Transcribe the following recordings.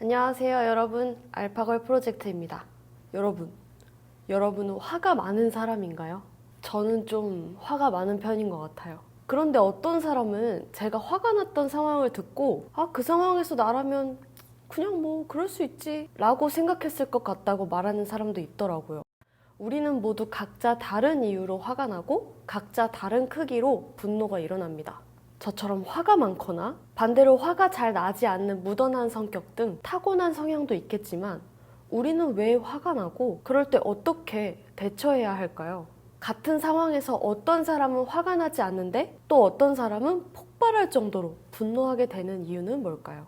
안녕하세요, 여러분. 알파걸 프로젝트입니다. 여러분은 화가 많은 사람인가요? 저는 좀 화가 많은 편인 것 같아요. 그런데 어떤 사람은 제가 화가 났던 상황을 듣고 그 상황에서 나라면 그냥 뭐 그럴 수 있지 라고 생각했을 것 같다고 말하는 사람도 있더라고요. 우리는 모두 각자 다른 이유로 화가 나고 각자 다른 크기로 분노가 일어납니다. 저처럼 화가 많거나 반대로 화가 잘 나지 않는 무던한 성격 등 타고난 성향도 있겠지만 우리는 왜 화가 나고 그럴 때 어떻게 대처해야 할까요? 같은 상황에서 어떤 사람은 화가 나지 않는데 또 어떤 사람은 폭발할 정도로 분노하게 되는 이유는 뭘까요?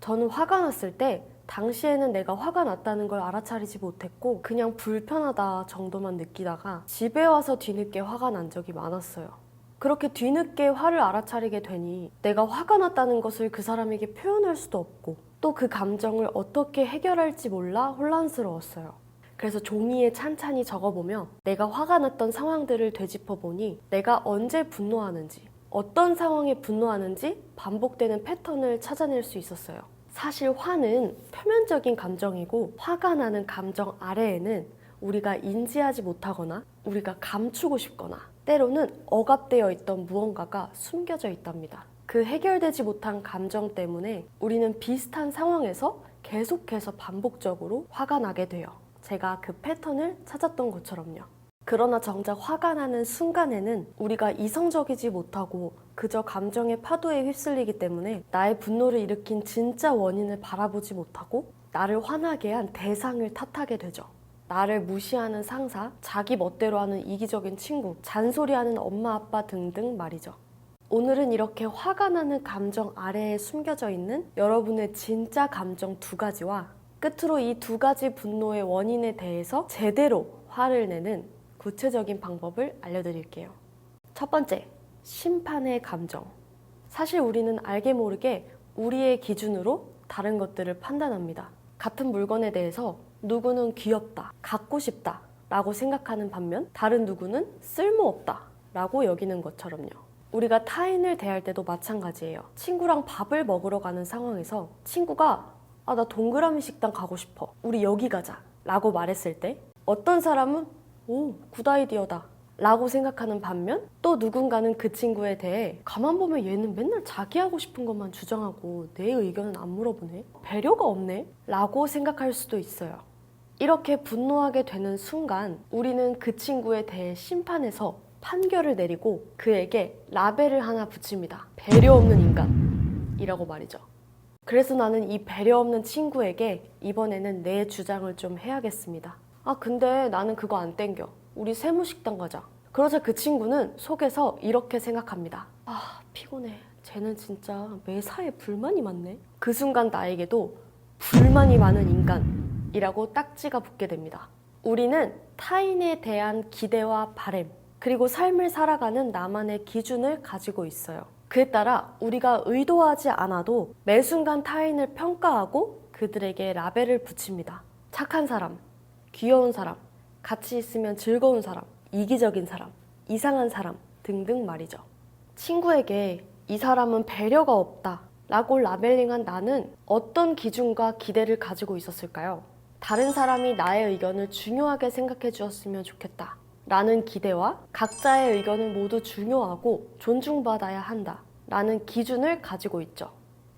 저는 화가 났을 때 당시에는 내가 화가 났다는 걸 알아차리지 못했고 그냥 불편하다 정도만 느끼다가 집에 와서 뒤늦게 화가 난 적이 많았어요. 그렇게 뒤늦게 화를 알아차리게 되니 내가 화가 났다는 것을 그 사람에게 표현할 수도 없고 또 그 감정을 어떻게 해결할지 몰라 혼란스러웠어요. 그래서 종이에 찬찬히 적어보며 내가 화가 났던 상황들을 되짚어보니 내가 언제 분노하는지 어떤 상황에 분노하는지 반복되는 패턴을 찾아낼 수 있었어요. 사실 화는 표면적인 감정이고 화가 나는 감정 아래에는 우리가 인지하지 못하거나 우리가 감추고 싶거나 때로는 억압되어 있던 무언가가 숨겨져 있답니다. 그 해결되지 못한 감정 때문에 우리는 비슷한 상황에서 계속해서 반복적으로 화가 나게 돼요. 제가 그 패턴을 찾았던 것처럼요. 그러나 정작 화가 나는 순간에는 우리가 이성적이지 못하고 그저 감정의 파도에 휩쓸리기 때문에 나의 분노를 일으킨 진짜 원인을 바라보지 못하고 나를 화나게 한 대상을 탓하게 되죠. 나를 무시하는 상사, 자기 멋대로 하는 이기적인 친구, 잔소리하는 엄마 아빠 등등 말이죠. 오늘은 이렇게 화가 나는 감정 아래에 숨겨져 있는 여러분의 진짜 감정 두 가지와 끝으로 이 두 가지 분노의 원인에 대해서 제대로 화를 내는 구체적인 방법을 알려드릴게요. 첫 번째, 심판의 감정. 사실 우리는 알게 모르게 우리의 기준으로 다른 것들을 판단합니다. 같은 물건에 대해서 누구는 귀엽다, 갖고 싶다 라고 생각하는 반면 다른 누구는 쓸모없다 라고 여기는 것처럼요. 우리가 타인을 대할 때도 마찬가지예요. 친구랑 밥을 먹으러 가는 상황에서 친구가 나 동그라미 식당 가고 싶어. 우리 여기 가자 라고 말했을 때 어떤 사람은 오, 굿 아이디어다 라고 생각하는 반면 또 누군가는 그 친구에 대해 가만 보면 얘는 맨날 자기 하고 싶은 것만 주장하고 내 의견은 안 물어보네. 배려가 없네 라고 생각할 수도 있어요. 이렇게 분노하게 되는 순간 우리는 그 친구에 대해 심판해서 판결을 내리고 그에게 라벨을 하나 붙입니다. 배려 없는 인간이라고 말이죠. 그래서 나는 이 배려 없는 친구에게 이번에는 내 주장을 좀 해야겠습니다. 근데 나는 그거 안 땡겨. 우리 세무식당 가자. 그러자 그 친구는 속에서 이렇게 생각합니다. 피곤해. 쟤는 진짜 매사에 불만이 많네. 그 순간 나에게도 불만이 많은 인간이라고 딱지가 붙게 됩니다. 우리는 타인에 대한 기대와 바램, 그리고 삶을 살아가는 나만의 기준을 가지고 있어요. 그에 따라 우리가 의도하지 않아도 매 순간 타인을 평가하고 그들에게 라벨을 붙입니다. 착한 사람, 귀여운 사람, 같이 있으면 즐거운 사람, 이기적인 사람, 이상한 사람 등등 말이죠. 친구에게 이 사람은 배려가 없다 라고 라벨링한 나는 어떤 기준과 기대를 가지고 있었을까요? 다른 사람이 나의 의견을 중요하게 생각해 주었으면 좋겠다 라는 기대와 각자의 의견은 모두 중요하고 존중받아야 한다 라는 기준을 가지고 있죠.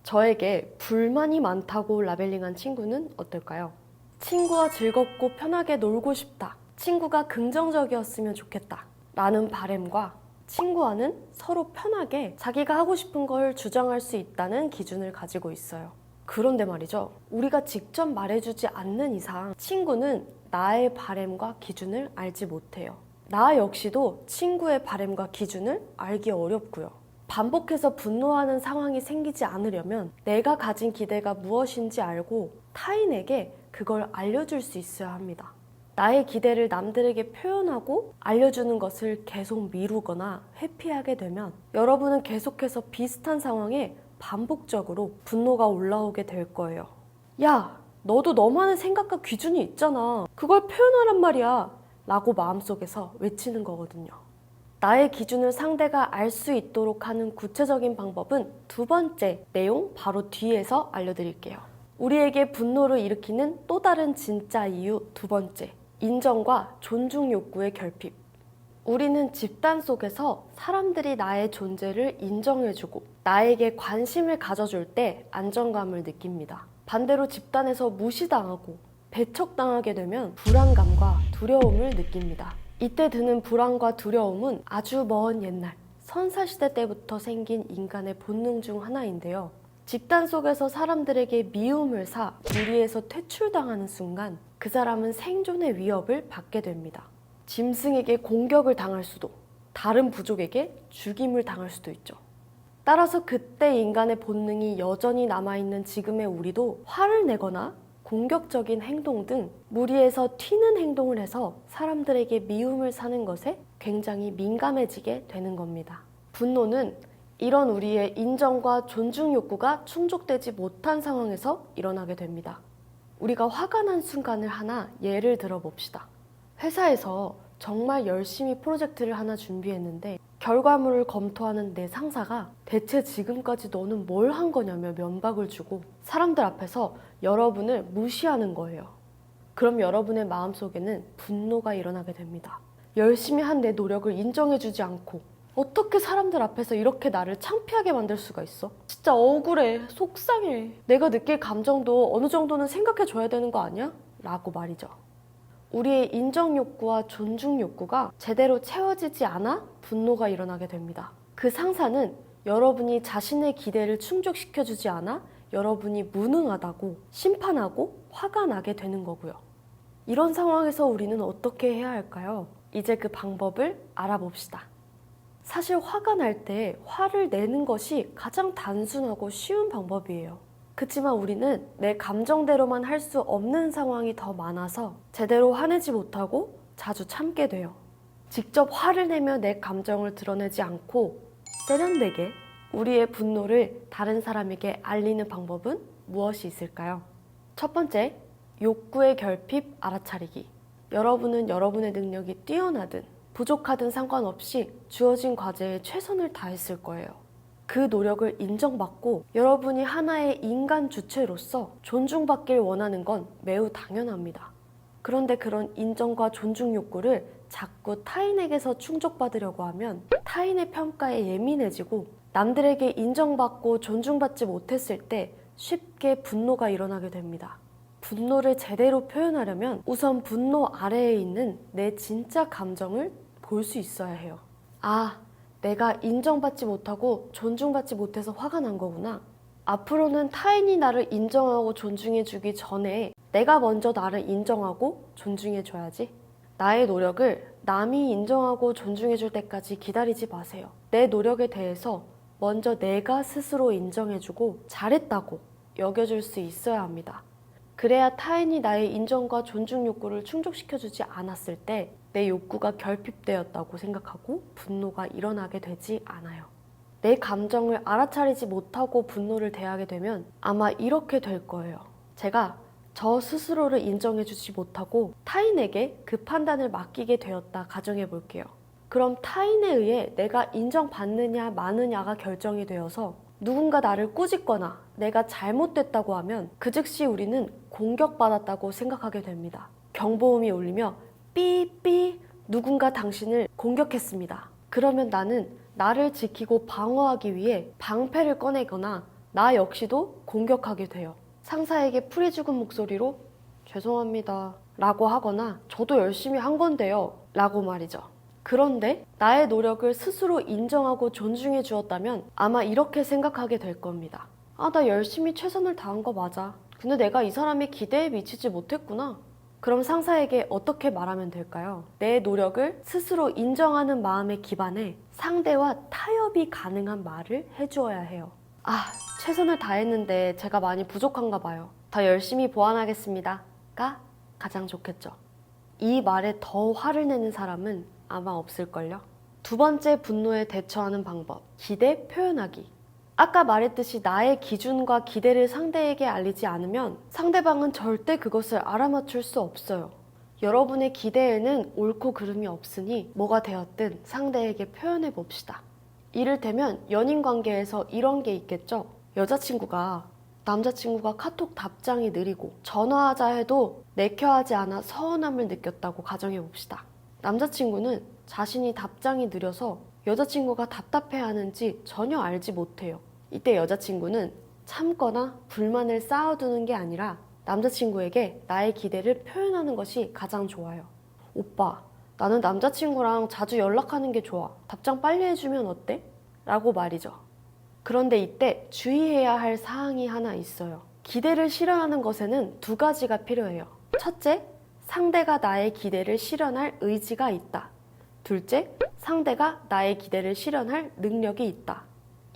저에게 불만이 많다고 라벨링한 친구는 어떨까요? 친구와 즐겁고 편하게 놀고 싶다. 친구가 긍정적이었으면 좋겠다 라는 바램과 친구와는 서로 편하게 자기가 하고 싶은 걸 주장할 수 있다는 기준을 가지고 있어요. 그런데 말이죠. 우리가 직접 말해주지 않는 이상 친구는 나의 바램과 기준을 알지 못해요. 나 역시도 친구의 바램과 기준을 알기 어렵고요. 반복해서 분노하는 상황이 생기지 않으려면 내가 가진 기대가 무엇인지 알고 타인에게 그걸 알려줄 수 있어야 합니다. 나의 기대를 남들에게 표현하고 알려주는 것을 계속 미루거나 회피하게 되면 여러분은 계속해서 비슷한 상황에 반복적으로 분노가 올라오게 될 거예요. 야, 너도 너만의 생각과 기준이 있잖아. 그걸 표현하란 말이야. 라고 마음속에서 외치는 거거든요. 나의 기준을 상대가 알 수 있도록 하는 구체적인 방법은 두 번째 내용 바로 뒤에서 알려드릴게요. 우리에게 분노를 일으키는 또 다른 진짜 이유 두 번째, 인정과 존중 욕구의 결핍. 우리는 집단 속에서 사람들이 나의 존재를 인정해주고 나에게 관심을 가져줄 때 안정감을 느낍니다. 반대로 집단에서 무시당하고 배척당하게 되면 불안감과 두려움을 느낍니다. 이때 드는 불안과 두려움은 아주 먼 옛날 선사시대 때부터 생긴 인간의 본능 중 하나인데요. 집단 속에서 사람들에게 미움을 사 무리에서 퇴출당하는 순간 그 사람은 생존의 위협을 받게 됩니다. 짐승에게 공격을 당할 수도, 다른 부족에게 죽임을 당할 수도 있죠. 따라서 그때 인간의 본능이 여전히 남아있는 지금의 우리도 화를 내거나 공격적인 행동 등 무리에서 튀는 행동을 해서 사람들에게 미움을 사는 것에 굉장히 민감해지게 되는 겁니다. 분노는 이런 우리의 인정과 존중 욕구가 충족되지 못한 상황에서 일어나게 됩니다. 우리가 화가 난 순간을 하나 예를 들어 봅시다. 회사에서 정말 열심히 프로젝트를 하나 준비했는데 결과물을 검토하는 내 상사가 대체 지금까지 너는 뭘 한 거냐며 면박을 주고 사람들 앞에서 여러분을 무시하는 거예요. 그럼 여러분의 마음속에는 분노가 일어나게 됩니다. 열심히 한 내 노력을 인정해주지 않고 어떻게 사람들 앞에서 이렇게 나를 창피하게 만들 수가 있어? 진짜 억울해, 속상해. 내가 느낄 감정도 어느 정도는 생각해줘야 되는 거 아니야? 라고 말이죠. 우리의 인정 욕구와 존중 욕구가 제대로 채워지지 않아 분노가 일어나게 됩니다. 그 상사는 여러분이 자신의 기대를 충족시켜주지 않아 여러분이 무능하다고 심판하고 화가 나게 되는 거고요. 이런 상황에서 우리는 어떻게 해야 할까요? 이제 그 방법을 알아봅시다. 사실 화가 날 때 화를 내는 것이 가장 단순하고 쉬운 방법이에요. 그치만 우리는 내 감정대로만 할 수 없는 상황이 더 많아서 제대로 화내지 못하고 자주 참게 돼요. 직접 화를 내며 내 감정을 드러내지 않고 세련되게 우리의 분노를 다른 사람에게 알리는 방법은 무엇이 있을까요? 첫 번째, 욕구의 결핍 알아차리기. 여러분은 여러분의 능력이 뛰어나든 부족하든 상관없이 주어진 과제에 최선을 다했을 거예요. 그 노력을 인정받고 여러분이 하나의 인간 주체로서 존중받길 원하는 건 매우 당연합니다. 그런데 그런 인정과 존중 욕구를 자꾸 타인에게서 충족받으려고 하면 타인의 평가에 예민해지고 남들에게 인정받고 존중받지 못했을 때 쉽게 분노가 일어나게 됩니다. 분노를 제대로 표현하려면 우선 분노 아래에 있는 내 진짜 감정을 볼 수 있어야 해요. 아, 내가 인정받지 못하고 존중받지 못해서 화가 난 거구나. 앞으로는 타인이 나를 인정하고 존중해주기 전에 내가 먼저 나를 인정하고 존중해줘야지. 나의 노력을 남이 인정하고 존중해줄 때까지 기다리지 마세요. 내 노력에 대해서 먼저 내가 스스로 인정해주고 잘했다고 여겨줄 수 있어야 합니다. 그래야 타인이 나의 인정과 존중 욕구를 충족시켜주지 않았을 때 내 욕구가 결핍되었다고 생각하고 분노가 일어나게 되지 않아요. 내 감정을 알아차리지 못하고 분노를 대하게 되면 아마 이렇게 될 거예요. 제가 저 스스로를 인정해주지 못하고 타인에게 그 판단을 맡기게 되었다 가정해 볼게요. 그럼 타인에 의해 내가 인정받느냐 마느냐가 결정이 되어서 누군가 나를 꾸짖거나 내가 잘못됐다고 하면 그 즉시 우리는 공격받았다고 생각하게 됩니다. 경보음이 울리며 삐삐 누군가 당신을 공격했습니다. 그러면 나는 나를 지키고 방어하기 위해 방패를 꺼내거나 나 역시도 공격하게 돼요. 상사에게 풀이 죽은 목소리로 죄송합니다 라고 하거나 저도 열심히 한 건데요 라고 말이죠. 그런데 나의 노력을 스스로 인정하고 존중해 주었다면 아마 이렇게 생각하게 될 겁니다. 아, 나 열심히 최선을 다한 거 맞아. 근데 내가 이 사람의 기대에 미치지 못했구나. 그럼 상사에게 어떻게 말하면 될까요? 내 노력을 스스로 인정하는 마음에 기반해 상대와 타협이 가능한 말을 해주어야 해요. 아, 최선을 다했는데 제가 많이 부족한가 봐요. 더 열심히 보완하겠습니다. 가 가장 좋겠죠. 이 말에 더 화를 내는 사람은 아마 없을걸요. 두 번째 분노에 대처하는 방법, 기대 표현하기. 아까 말했듯이 나의 기준과 기대를 상대에게 알리지 않으면 상대방은 절대 그것을 알아맞힐 수 없어요. 여러분의 기대에는 옳고 그름이 없으니 뭐가 되었든 상대에게 표현해 봅시다. 이를테면 연인 관계에서 이런 게 있겠죠. 여자친구가 남자친구가 카톡 답장이 느리고 전화하자 해도 내켜하지 않아 서운함을 느꼈다고 가정해봅시다. 남자친구는 자신이 답장이 느려서 여자친구가 답답해하는지 전혀 알지 못해요. 이때 여자친구는 참거나 불만을 쌓아두는 게 아니라 남자친구에게 나의 기대를 표현하는 것이 가장 좋아요. 오빠, 나는 남자친구랑 자주 연락하는 게 좋아. 답장 빨리 해주면 어때? 라고 말이죠. 그런데 이때 주의해야 할 사항이 하나 있어요. 기대를 실현하는 것에는 두 가지가 필요해요. 첫째, 상대가 나의 기대를 실현할 의지가 있다. 둘째, 상대가 나의 기대를 실현할 능력이 있다.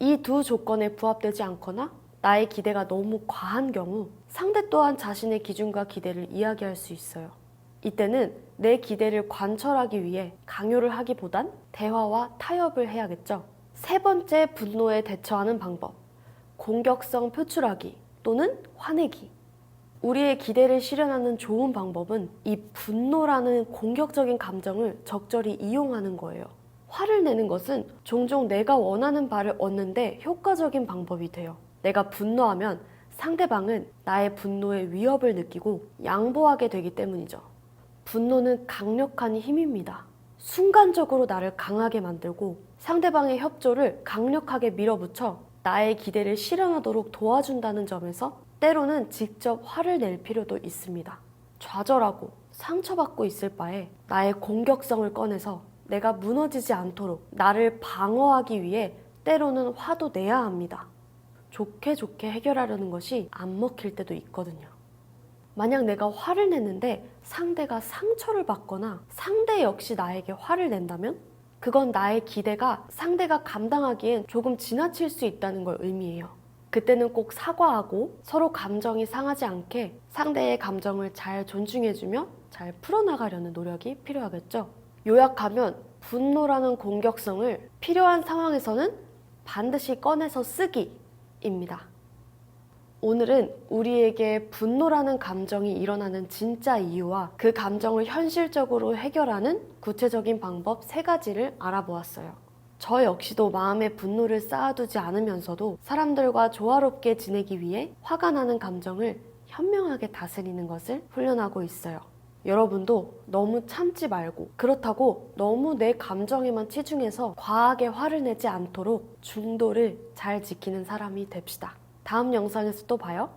이 두 조건에 부합되지 않거나 나의 기대가 너무 과한 경우 상대 또한 자신의 기준과 기대를 이야기할 수 있어요. 이때는 내 기대를 관철하기 위해 강요를 하기보단 대화와 타협을 해야겠죠. 세 번째, 분노에 대처하는 방법. 공격성 표출하기 또는 화내기. 우리의 기대를 실현하는 좋은 방법은 이 분노라는 공격적인 감정을 적절히 이용하는 거예요. 화를 내는 것은 종종 내가 원하는 바를 얻는데 효과적인 방법이 돼요. 내가 분노하면 상대방은 나의 분노의 위협을 느끼고 양보하게 되기 때문이죠. 분노는 강력한 힘입니다. 순간적으로 나를 강하게 만들고 상대방의 협조를 강력하게 밀어붙여 나의 기대를 실현하도록 도와준다는 점에서 때로는 직접 화를 낼 필요도 있습니다. 좌절하고 상처받고 있을 바에 나의 공격성을 꺼내서 내가 무너지지 않도록 나를 방어하기 위해 때로는 화도 내야 합니다. 좋게 해결하려는 것이 안 먹힐 때도 있거든요. 만약 내가 화를 냈는데 상대가 상처를 받거나 상대 역시 나에게 화를 낸다면 그건 나의 기대가 상대가 감당하기엔 조금 지나칠 수 있다는 걸 의미해요. 그때는 꼭 사과하고 서로 감정이 상하지 않게 상대의 감정을 잘 존중해주며 잘 풀어나가려는 노력이 필요하겠죠. 요약하면 분노라는 공격성을 필요한 상황에서는 반드시 꺼내서 쓰기입니다. 오늘은 우리에게 분노라는 감정이 일어나는 진짜 이유와 그 감정을 현실적으로 해결하는 구체적인 방법 3가지를 알아보았어요. 저 역시도 마음에 분노를 쌓아두지 않으면서도 사람들과 조화롭게 지내기 위해 화가 나는 감정을 현명하게 다스리는 것을 훈련하고 있어요. 여러분도 너무 참지 말고 그렇다고 너무 내 감정에만 치중해서 과하게 화를 내지 않도록 중도를 잘 지키는 사람이 됩시다. 다음 영상에서 또 봐요.